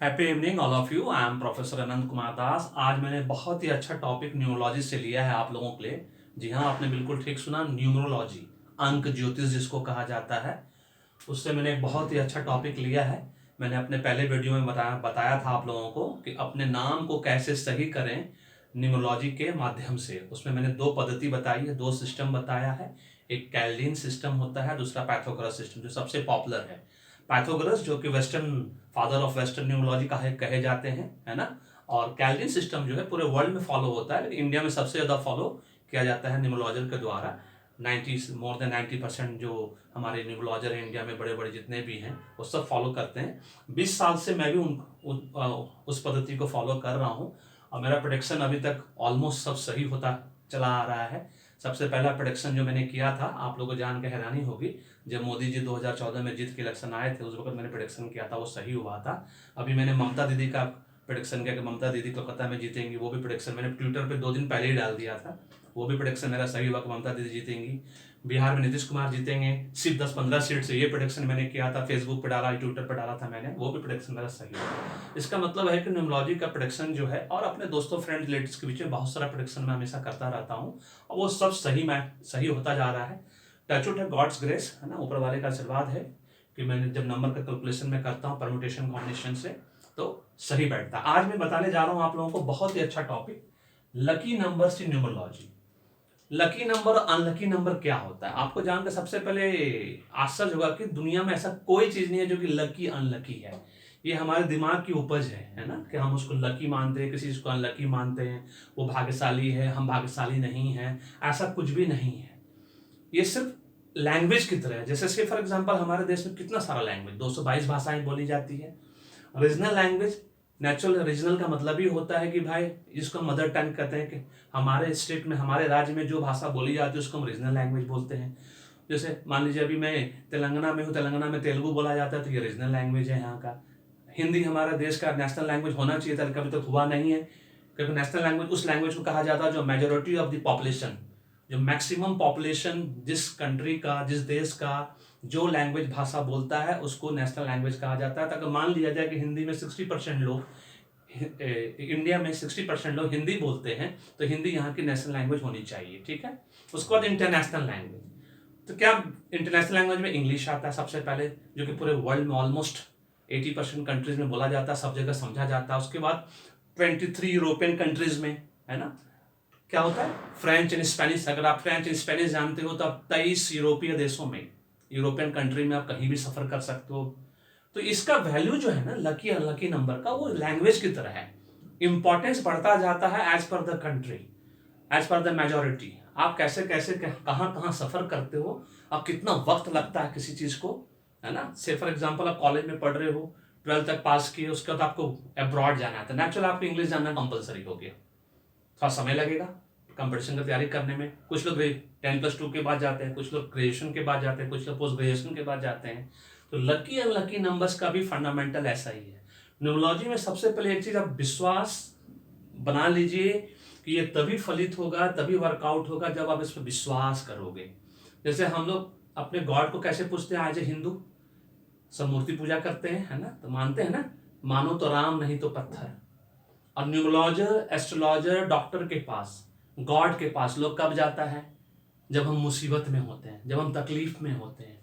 Happy evening all of you. I am professor Anant Kumar Das. आज मैंने बहुत ही अच्छा टॉपिक न्यूमरोलॉजी से लिया है आप लोगों के लिए। जी हाँ, आपने बिल्कुल ठीक सुना, न्यूमरोलॉजी, अंक ज्योतिष जिसको कहा जाता है, उससे मैंने एक बहुत ही अच्छा टॉपिक लिया है। मैंने अपने पहले वीडियो में बताया था आप लोगों को कि अपने नाम को कैसे सही करें न्यूमरोलॉजी के माध्यम से। उसमें मैंने दो पद्धति बताई है, दो सिस्टम बताया है। एक कैल्डिन सिस्टम होता है, दूसरा पाइथागोरस सिस्टम जो सबसे पॉपुलर है। पाइथागोरस जो कि western father of western numerology कहे जाते हैं, है ना। और कैल्डिन सिस्टम जो है पूरे वर्ल्ड में फॉलो होता है, लेकिन इंडिया में सबसे ज़्यादा फॉलो किया जाता है न्यूमरोलॉजर के द्वारा। 90% जो हमारे न्यूमरोलॉजर हैं इंडिया में, बड़े बड़े जितने भी हैं, वो सब फॉलो करते हैं। 20 साल से मैं भी उस पद्धति को फॉलो कर रहा हूँ और मेरा प्रेडिक्शन अभी तक ऑलमोस्ट सब सही होता चला आ रहा है। सबसे पहला प्रेडिक्शन जो मैंने किया था, आप लोगों को जान के हैरानी होगी, जब मोदी जी 2014 में जीत के इलेक्शन आए थे, उस वक्त मैंने प्रेडिक्शन किया था, वो सही हुआ था। अभी मैंने ममता दीदी का प्रेडिक्शन किया कि ममता दीदी कोलकाता में जीतेंगी, वो भी प्रेडिक्शन मैंने ट्विटर पे 2 दिन पहले ही डाल दिया था। वो भी प्रेडिक्शन मेरा सही हुआ कि ममता दीदी जीतेंगी। बिहार में नीतीश कुमार जीतेंगे सिर्फ 10-15 सीट से, ये प्रेडिक्शन मैंने किया था, फेसबुक पे डाला, ट्विटर पे डाला था मैंने, वो भी प्रेडिक्शन मेरा सही हुआ। इसका मतलब है कि न्यूमरोलॉजी का प्रेडिक्शन जो है, और अपने दोस्तों फ्रेंड रिलेटिव्स के बीच में बहुत सारा प्रेडिक्शन मैं हमेशा करता रहता हूँ और वो सब सही होता जा रहा है। टचवुड है, गॉड्स ग्रेस है ना, ऊपर वाले का आशीर्वाद है कि मैंने जब नंबर का कैलकुलेशन में करता हूँ परम्यूटेशन कॉम्बिनेशन से, तो सही बैठता है। आज मैं बताने जा रहा हूँ आप लोगों को बहुत ही अच्छा topic, lucky numbers in numerology. Lucky number और अनलकी नंबर क्या होता है, आपको जानकर सबसे पहले आश्चर्य होगा कि दुनिया में ऐसा कोई चीज नहीं है जो कि लकी अनलकी है। ये हमारे दिमाग की उपज है ना, कि हम उसको लकी मानते हैं, किसी चीज को अनलकी मानते हैं। वो भाग्यशाली है, हम भाग्यशाली नहीं है, ऐसा कुछ भी नहीं है। ये सिर्फ लैंग्वेज की तरह है। जैसे फॉर एग्जांपल हमारे देश में कितना सारा लैंग्वेज, 222 भाषाएं बोली जाती है। रीजनल लैंग्वेज, नेचुरल रीजनल का मतलब ही होता है कि भाई जिसको मदर टंग कहते हैं, कि हमारे स्टेट में, हमारे राज्य में जो भाषा बोली जाती है उसको हम रीजनल लैंग्वेज बोलते हैं। जैसे मान लीजिए अभी मैं तेलंगाना में हूँ, तेलंगाना में तेलुगु बोला जाता है, तो ये रीजनल लैंग्वेज है यहाँ का। हिंदी हमारा देश का नेशनल लैंग्वेज होना चाहिए था, कभी तक हुआ नहीं है, क्योंकि नेशनल लैंग्वेज उस लैंग्वेज को कहा जाता है जो मेजोरिटी ऑफ द पॉपुलेशन, जो मैक्सिमम पॉपुलेशन जिस कंट्री का, जिस देश का जो लैंग्वेज भाषा बोलता है उसको नेशनल लैंग्वेज कहा जाता है। तो अगर मान लिया जाए कि हिंदी में 60% लोग, इंडिया में 60% लोग हिंदी बोलते हैं, तो हिंदी यहाँ की नेशनल लैंग्वेज होनी चाहिए, ठीक है। उसके बाद इंटरनेशनल लैंग्वेज, तो क्या इंटरनेशनल लैंग्वेज में इंग्लिश आता है सबसे पहले, जो कि पूरे वर्ल्ड में ऑलमोस्ट 80% कंट्रीज में बोला जाता है, सब जगह समझा जाता है। उसके बाद 23 यूरोपियन कंट्रीज में, है ना, क्या होता है, फ्रेंच एंड स्पेनिश। अगर आप फ्रेंच एंड स्पेनिश जानते हो तो आप 23 यूरोपीय देशों में, यूरोपियन कंट्री में आप कहीं भी सफर कर सकते हो। तो इसका वैल्यू जो है ना, लकी अनलकी नंबर का, वो लैंग्वेज की तरह है। इंपॉर्टेंस बढ़ता जाता है as per the country, as per the majority. आप कैसे कैसे कहाँ कहाँ सफर करते हो, आप कितना वक्त लगता है किसी चीज को, है ना। से फॉर एग्जाम्पल आप कॉलेज में पढ़ रहे हो, 12th तक पास किए, उसके बाद आपको अब्रॉड जाना है, तो नेचुरल आपको इंग्लिश जानना कंपलसरी हो गया। थोड़ा समय लगेगा कंपटीशन की तैयारी करने में। कुछ लोग 10+2 के बाद जाते हैं, कुछ लोग ग्रेजुएशन के बाद जाते हैं, कुछ लोग पोस्ट ग्रेजुएशन के बाद जाते हैं। तो लकी अनलकी नंबर्स का भी फंडामेंटल ऐसा ही है। न्यूमरोलॉजी में सबसे पहले एक चीज आप विश्वास बना लीजिए कि ये तभी फलित होगा, तभी वर्कआउट होगा जब आप इस पर विश्वास करोगे। जैसे हम लोग अपने गॉड को कैसे पूछते हैं, आज हिंदू सब मूर्ति पूजा करते हैं, है ना, तो मानते हैं ना, मानो तो राम नहीं तो पत्थर। और न्यूमरोलॉजर, एस्ट्रोलॉजर, डॉक्टर के पास, गॉड के पास लोग कब जाता है, जब हम मुसीबत में होते हैं, जब हम तकलीफ में होते हैं।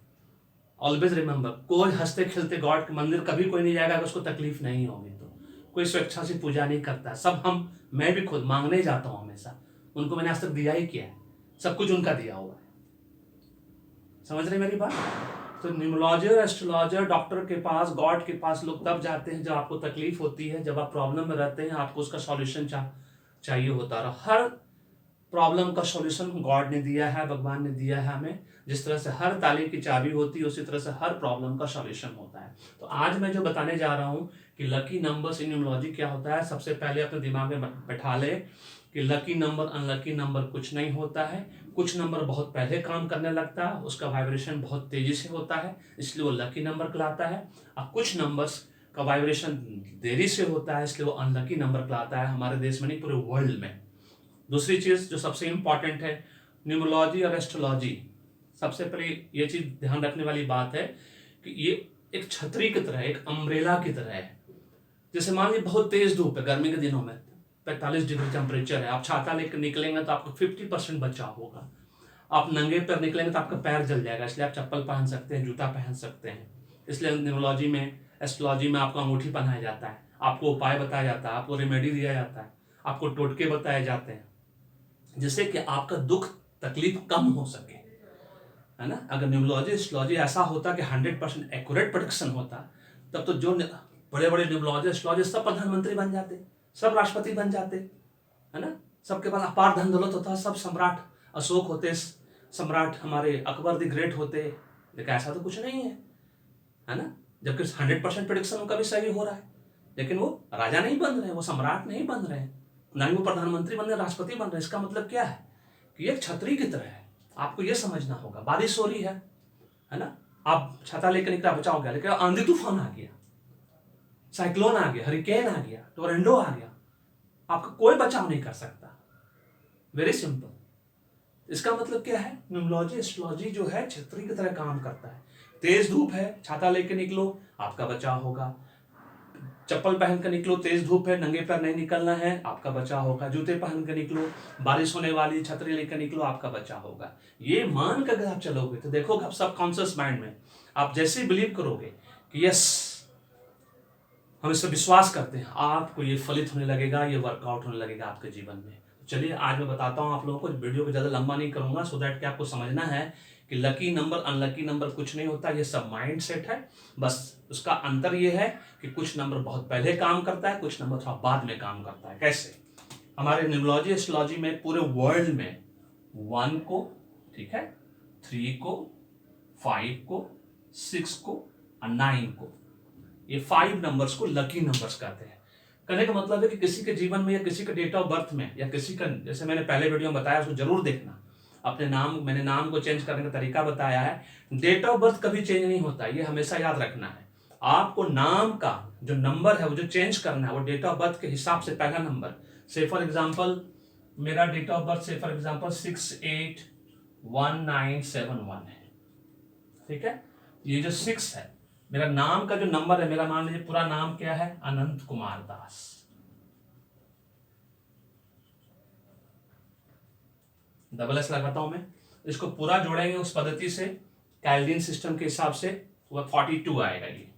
ऑलवेज रिमेंबर, कोई हंसते खेलते गॉड के मंदिर कभी कोई नहीं जाएगा अगर उसको तकलीफ नहीं होगी तो। कोई स्वेच्छा से पूजा नहीं करता, सब मैं भी खुद मांगने जाता हूं हमेशा, उनको मैंने आज तक दिया ही किया है, सब कुछ उनका दिया हुआ है। समझ रहे मेरी बात। तो न्यूमरोलॉजर, एस्ट्रोलॉजर, डॉक्टर के पास, गॉड के पास लोग तब जाते हैं जब आपको तकलीफ होती है, जब आप प्रॉब्लम में रहते हैं, आपको उसका सॉल्यूशन चाहिए होता है। हर प्रॉब्लम का सॉल्यूशन गॉड ने दिया है, भगवान ने दिया है हमें। जिस तरह से हर ताले की चाबी होती है, उसी तरह से हर प्रॉब्लम का सॉल्यूशन होता है। तो आज मैं जो बताने जा रहा हूं कि लकी नंबर्स इन न्यूमरोलॉजी क्या होता है, सबसे पहले अपने दिमाग में बैठा ले कि लकी नंबर अनलकी नंबर कुछ नहीं होता है। कुछ नंबर बहुत पहले काम करने लगता है, उसका वाइब्रेशन बहुत तेजी से होता है, इसलिए वो लकी नंबर कहलाता है। और कुछ नंबर्स का वाइब्रेशन देरी से होता है, इसलिए वो अनलकी नंबर कहलाता है, हमारे देश में नहीं, पूरे वर्ल्ड में। दूसरी चीज जो सबसे इंपॉर्टेंट है, न्यूमरोलॉजी और एस्ट्रोलॉजी, सबसे पहले ये चीज ध्यान रखने वाली बात है कि ये एक छतरी की तरह है, एक अम्ब्रेला की तरह है। जैसे मान लीजिए बहुत तेज धूप है, गर्मी के दिनों में 45 डिग्री टेम्परेचर है, आप छाता लेकर निकलेंगे तो आपको 50% बचाव होगा। आप नंगे पैर निकलेंगे तो आपका पैर जल जाएगा, इसलिए आप चप्पल पहन सकते हैं, जूता पहन सकते हैं। इसलिए न्यूरोलॉजी में, एस्ट्रोलॉजी में आपको अंगूठी पहनाया जाता है, आपको उपाय बताया जाता है, आपको रेमेडी दिया जाता है, आपको टोटके बताए जाते हैं, जिससे कि आपका दुख तकलीफ कम हो सके, है ना। अगर न्यूरोलॉजी एस्ट्रोलॉजी ऐसा होता कि 100% एक्यूरेट प्रेडिक्शन होता, तब तो जो बड़े बड़े न्यूरोलॉजी एस्ट्रोलॉजी सब प्रधानमंत्री बन जाते, सब राष्ट्रपति बन जाते, है ना। सबके पास अपार धन दौलत होता, सब सम्राट अशोक होते, सम्राट हमारे अकबर द ग्रेट होते। लेकिन ऐसा तो कुछ नहीं है ना। जबकि 100% प्रेडिक्शन उनका भी सही हो रहा है, लेकिन वो राजा नहीं बन रहे, वो सम्राट नहीं बन रहे, ना ही वो प्रधानमंत्री बन रहे, राष्ट्रपति बन रहे। इसका मतलब क्या है कि एक छतरी की तरह है, आपको ये समझना होगा। बारिश हो रही है ना, आप छाता लेकर निकला, बचाव गया, लेकिन आंधी तूफान आ गया, साइक्लोन आ गया, हरिकेन आ गया, टोरेंडो आ गया, आपका कोई बचाव नहीं कर सकता। Very simple. इसका मतलब क्या है, न्यूरोलॉजी एस्ट्रोलॉजी जो है छतरी की तरह काम करता है। तेज धूप है, छाता लेकर निकलो, आपका बचाव होगा। चप्पल पहन कर निकलो, तेज धूप है, नंगे पैर नहीं निकलना है, आपका बचाव होगा। जूते पहन कर निकलो, बारिश होने वाली, छतरी लेकर निकलो, आपका बचाव होगा। ये मान कर अगर आप चलोगे तो देखोगे आप सबकॉन्शियस माइंड में आप जैसे बिलीव करोगे कि यस हम इस पर विश्वास करते हैं, आपको ये फलित होने लगेगा, ये वर्कआउट होने लगेगा आपके जीवन में। चलिए आज मैं बताता हूं आप लोगों को, वीडियो को ज़्यादा लंबा नहीं करूंगा, सो दैट कि आपको समझना है कि लकी नंबर अनलकी नंबर कुछ नहीं होता, ये सब माइंड सेट है। बस उसका अंतर ये है कि कुछ नंबर बहुत पहले काम करता है, कुछ नंबर थोड़ा बाद में काम करता है। कैसे? हमारे न्यूरोलॉजी एस्ट्रोलॉजी में पूरे वर्ल्ड में 1 को, ठीक है, 3 को, 5 को, 6 को और 9 को, ये 5 नंबर्स को लकी नंबर्स कहते हैं। कहने का मतलब है कि किसी के जीवन में या किसी के डेट ऑफ बर्थ में या किसी का, जैसे मैंने पहले वीडियो में बताया, उसको जरूर देखना। अपने नाम, मैंने नाम को चेंज करने का तरीका बताया है। डेट ऑफ बर्थ कभी चेंज नहीं होता, ये हमेशा याद रखना है। आपको नाम का जो नंबर है वो जो चेंज करना है, वो डेट ऑफ बर्थ के हिसाब से पहला नंबर। से फॉर एग्जाम्पल मेरा डेट ऑफ बर्थ से फॉर एग्जाम्पल 681971 है, ठीक है। ये जो 6 है, मेरा नाम का जो नंबर है, मेरा मान लीजिए पूरा नाम क्या है, अनंत कुमार दास। डबल एस लगाता हूं मैं, इसको पूरा जोड़ेंगे उस पद्धति से, कैल्विन सिस्टम के हिसाब से, वह 42 आएगा। ये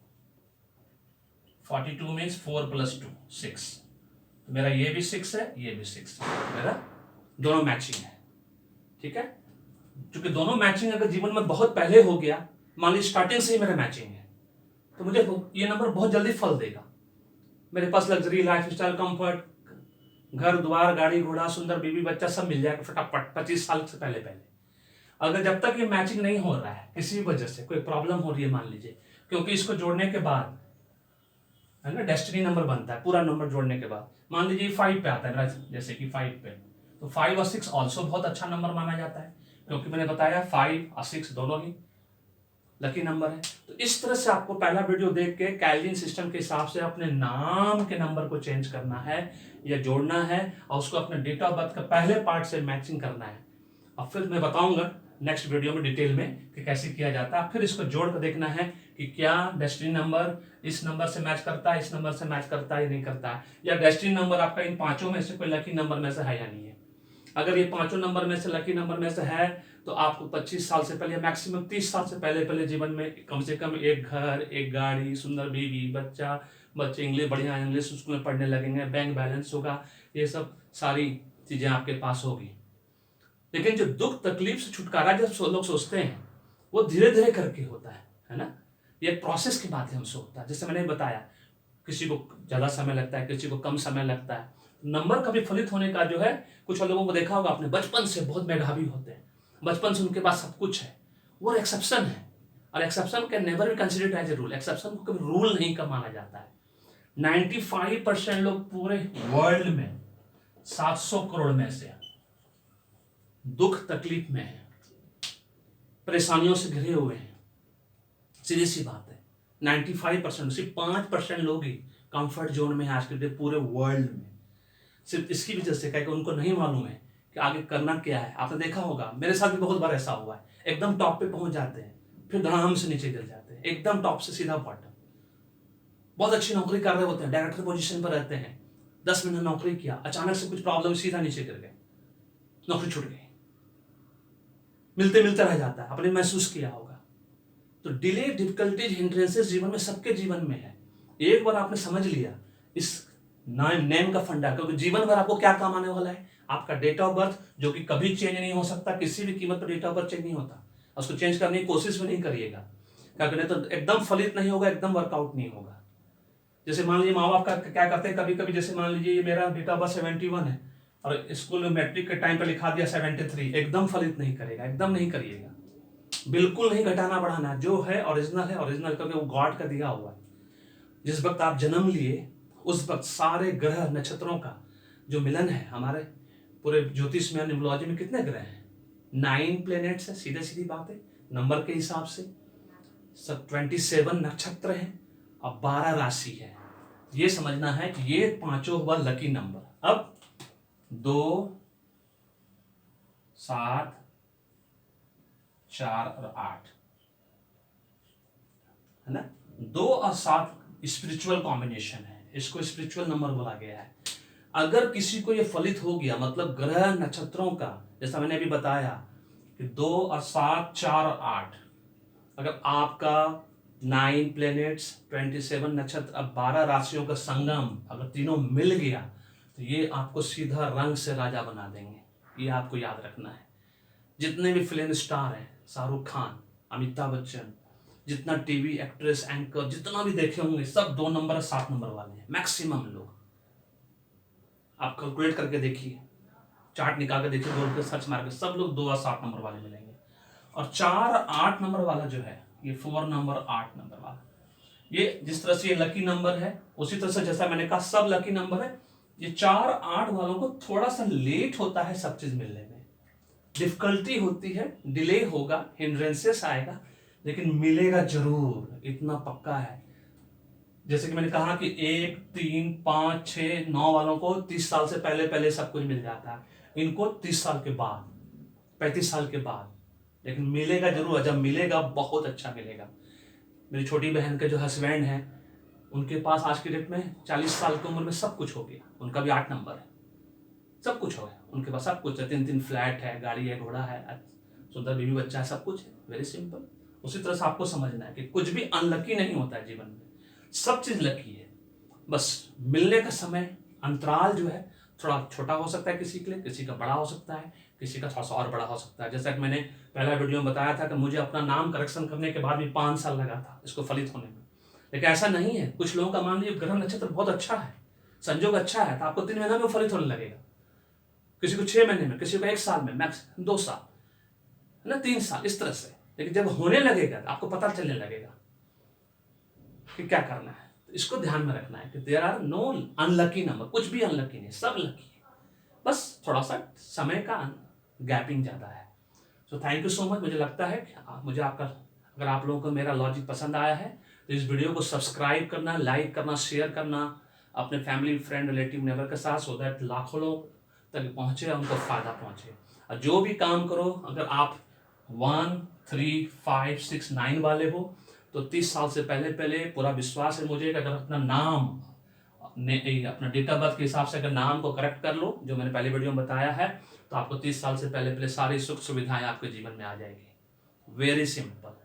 42 मीन्स 4 + 2 6। तो मेरा ये भी 6 है, ये भी 6 है, मेरा दोनों मैचिंग है, ठीक है। क्योंकि दोनों मैचिंग अगर जीवन में बहुत पहले हो गया, मान लीजिए स्टार्टिंग से ही मेरा मैचिंग है, तो मुझे ये नंबर बहुत जल्दी फल देगा। मेरे पास लग्जरी लाइफ स्टाइल, कंफर्ट, घर द्वार, गाड़ी घोड़ा, सुंदर बीवी बच्चा सब मिल जाएगा फटाफट 25 साल से पहले पहले। अगर जब तक ये मैचिंग नहीं हो रहा है, किसी वजह से कोई प्रॉब्लम हो रही है मान लीजिए, क्योंकि इसको जोड़ने के बाद है ना डेस्टिनी नंबर बनता है, पूरा नंबर जोड़ने के बाद। मान लीजिए 5 पे आता है, जैसे कि 5 पे, तो 5 और 6 ऑल्सो बहुत अच्छा नंबर माना जाता है, क्योंकि मैंने बताया 5 और 6 दोनों ही लकी नंबर है। तो इस तरह से आपको पहला वीडियो देख के कैल्विन सिस्टम के हिसाब से अपने नाम के नंबर को चेंज करना है या जोड़ना है, और उसको अपने डेट ऑफ बर्थ का पहले पार्ट से मैचिंग करना है। और फिर मैं बताऊंगा नेक्स्ट वीडियो में डिटेल में कि कैसे किया जाता है। फिर इसको जोड़ कर देखना है कि क्या डेस्टिनी नंबर इस नंबर से मैच करता है, इस नंबर से मैच करता है या नहीं करता है, या डेस्टिनी नंबर आपका इन 5 में से कोई लकी नंबर में से है या नहीं है। अगर ये 5 नंबर में से लकी नंबर में से है, तो आपको 25 साल से पहले, मैक्सिमम 30 साल से पहले जीवन में कम से कम एक घर, एक गाड़ी, सुंदर बीवी बच्चा, बच्चे इंग्लिश बढ़िया इंग्लिश स्कूल में पढ़ने लगेंगे, बैंक बैलेंस होगा, ये सब सारी चीजें आपके पास होगी। लेकिन जो दुख तकलीफ से छुटकारा जब लोग सोचते हैं, वो धीरे धीरे करके होता है ना। ये एक प्रोसेस के माध्यम से होता है। जैसे मैंने बताया, किसी को ज्यादा समय लगता है, किसी को कम समय लगता है। नंबर कभी फलित होने का जो है, कुछ लोगों को देखा होगा आपने, बचपन से बहुत मेधावी होते हैं, बचपन से उनके पास सब कुछ है, वो एक्सेप्शन है। और exception can never be considered as a rule, exception को कभी रूल नहीं का माना जाता है। 95% लोग पूरे वर्ल्ड में 700 करोड़ में से दुख तकलीफ में है, परेशानियों से घिरे हुए हैं। सीधी सी बात है, 95%, सिर्फ 5% लोग ही कंफर्ट जोन में है आज के डेट पूरे वर्ल्ड में। सिर्फ इसकी वजह से क्या, उनको नहीं मालूम है कि आगे करना क्या है। आपने देखा होगा, मेरे साथ भी बहुत बार ऐसा हुआ है, एकदम टॉप पे पहुंच जाते हैं, फिर धड़ाम से नीचे गिर जाते हैं, एकदम टॉप से सीधा बॉटम। बहुत अच्छी नौकरी कर रहे होते हैं, डायरेक्टर पोजीशन पर रहते हैं, 10 महीने नौकरी किया, अचानक से कुछ प्रॉब्लम, सीधा नीचे गिर गए, नौकरी छूट गई, मिलते मिलते रह जाता है, आपने महसूस किया होगा। तो डिले, डिफिकल्टीज, हिंड्रेंसेस जीवन में, सबके जीवन में है। एक बार आपने समझ लिया इस नेम का फंडा, क्योंकि जीवन भर आपको क्या काम आने वाला है, आपका डेट ऑफ बर्थ, जो कि कभी चेंज नहीं हो सकता, किसी भी कीमत पर डेट ऑफ बर्थ चेंज नहीं होता, उसको चेंज करने की कोशिश भी नहीं करिएगा, क्योंकि नहीं तो एकदम फलित नहीं होगा, एकदम वर्कआउट नहीं होगा। जैसे मान लीजिए माँ बाप का क्या करते हैं कभी कभी, जैसे मान लीजिए मेरा डेट ऑफ बर्थ 71 है और स्कूल में मैट्रिक के टाइम पे लिखा दिया 73, एकदम फलित नहीं करेगा, एकदम नहीं करिएगा, बिल्कुल नहीं घटाना बढ़ाना, जो है ओरिजिनल, क्योंकि वो गॉड का दिया हुआ है। जिस वक्त आप जन्म लिए उस वक्त सारे ग्रह नक्षत्रों का जो मिलन है, हमारे पूरे ज्योतिष में, न्यूमरोलॉजी में कितने ग्रह हैं, 9 प्लेनेट्स है, सीधे सीधी बात है, नंबर के हिसाब से सब 27 नक्षत्र हैं और 12 राशि है। ये समझना है कि ये पांचों हुआ लकी नंबर। अब 2, 7, 4 और 8 है ना, 2 और 7 स्पिरिचुअल कॉम्बिनेशन है, इसको स्पिरिचुअल नंबर बोला गया है। अगर किसी को ये फलित हो गया, मतलब ग्रह नक्षत्रों का, जैसा मैंने अभी बताया कि 2 और 7, 4 और 8, अगर आपका 9 प्लेनेट्स, 27 नक्षत्र, अब 12 राशियों का संगम अगर तीनों मिल गया तो ये आपको सीधा रंग से राजा बना देंगे। ये आपको याद रखना है। जितने भी फिल्म स्टार हैं, शाहरुख खान, अमिताभ बच्चन, जितना टीवी एक्ट्रेस, एंकर, जितना भी देखे होंगे, सब 2 नंबर और 7 नंबर वाले हैं मैक्सिमम लोग। आप कैलकुलेट करके देखिए, चार्ट निकाल के देखिए, गूगल पे सर्च मार के, सब लोग 2 और 7 नंबर वाले मिलेंगे। और 4 और 8 नंबर वाला जो है, ये 4 नंबर 8 नंबर वाला, ये जिस तरह से ये लकी नंबर है, उसी तरह से जैसा मैंने कहा सब लकी नंबर है। ये 4 8 वालों को थोड़ा सा लेट होता है सब चीज मिलने में, डिफिकल्टी होती है, डिले होगा, हिंड्रेंसेस आएगा, लेकिन मिलेगा जरूर, इतना पक्का है। जैसे कि मैंने कहा कि 1 3 5 6 9 वालों को 30 साल से पहले पहले सब कुछ मिल जाता है, इनको 30 साल के बाद, 35 साल के बाद, लेकिन मिलेगा जरूर। जब मिलेगा बहुत अच्छा मिलेगा। मेरी छोटी बहन के जो हस्बैंड हैं, उनके पास आज की डेट में 40 साल की उम्र में सब कुछ हो गया, उनका भी 8 नंबर है, सब कुछ हो गया उनके पास, सब कुछ है, 3 फ्लैट है, गाड़ी है, घोड़ा है, सुंदर बीवी बच्चा है, सब कुछ है, वेरी सिंपल। उसी तरह से आपको समझना है कि कुछ भी अनलकी नहीं होता है जीवन में, सब चीज लकी है, बस मिलने का समय अंतराल जो है थोड़ा छोटा हो सकता है किसी के लिए, किसी का बड़ा हो सकता है, किसी का थोड़ा सा और बड़ा हो सकता है। जैसा कि मैंने पहला वीडियो में बताया था कि मुझे अपना नाम करेक्शन करने के बाद भी 5 साल लगा था इसको फलित होने में, लेकिन ऐसा नहीं है। कुछ लोगों का मान लीजिए ग्रह नक्षत्र बहुत अच्छा है, संजोग अच्छा है, तो आपको 3 महीना में फलित होने लगेगा, किसी को 6 महीने में, किसी को 1 साल में, मैक्स 2 साल है ना, 3 साल, इस तरह से। लेकिन जब होने लगेगा तो आपको पता चलने लगेगा कि क्या करना है। तो इसको ध्यान में रखना है कि there are no unlucky number, कुछ भी अनलकी नहीं, सब लकी है, बस थोड़ा सा समय का गैपिंग ज्यादा है। So thank you so much. मुझे लगता है कि मुझे आपका, अगर आप लोगों को मेरा लॉजिक पसंद आया है तो इस वीडियो को सब्सक्राइब करना, लाइक करना, शेयर करना अपने फैमिली, फ्रेंड, रिलेटिव, नेबर के साथ, सो दैट लाखों लोग तक पहुंचे, उनको फायदा पहुंचे। और जो भी काम करो, अगर आप 1 3 5 6 9 वाले हो तो 30 साल से पहले पहले पूरा विश्वास है मुझे कि अगर अपना नाम अपना डेट ऑफ बर्थ के हिसाब से अगर नाम को करेक्ट कर लो, जो मैंने पहले वीडियो में बताया है, तो आपको 30 साल से पहले पहले सारी सुख सुविधाएं आपके जीवन में आ जाएगी। Very simple.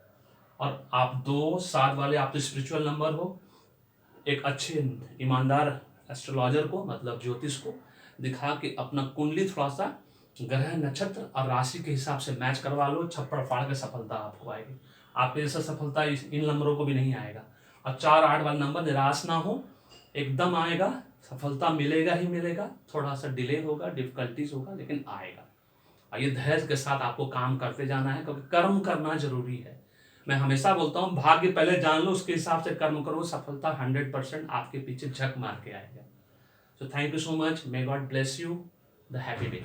और आप 2 7 वाले, आप तो स्पिरिचुअल नंबर हो, एक अच्छे ईमानदार एस्ट्रोलॉजर को, मतलब ज्योतिष को दिखा के अपना कुंडली थोड़ा सा ग्रह नक्षत्र और राशि के हिसाब से मैच करवा लो, छप्पड़ फाड़ के सफलता आपको आएगी। आपके जैसा सफलता इन नंबरों को भी नहीं आएगा। और 4 8 वाला नंबर, निराश ना हो, एकदम आएगा, सफलता मिलेगा ही मिलेगा, थोड़ा सा डिले होगा, डिफिकल्टीज होगा, लेकिन आएगा। और ये धैर्य के साथ आपको काम करते जाना है, क्योंकि कर्म करना जरूरी है। मैं हमेशा बोलता हूँ भाग्य पहले जान लो, उसके हिसाब से कर्म करो, सफलता 100% आपके पीछे झक मार के आएगा। So thank you so much, may God bless you, the happy day.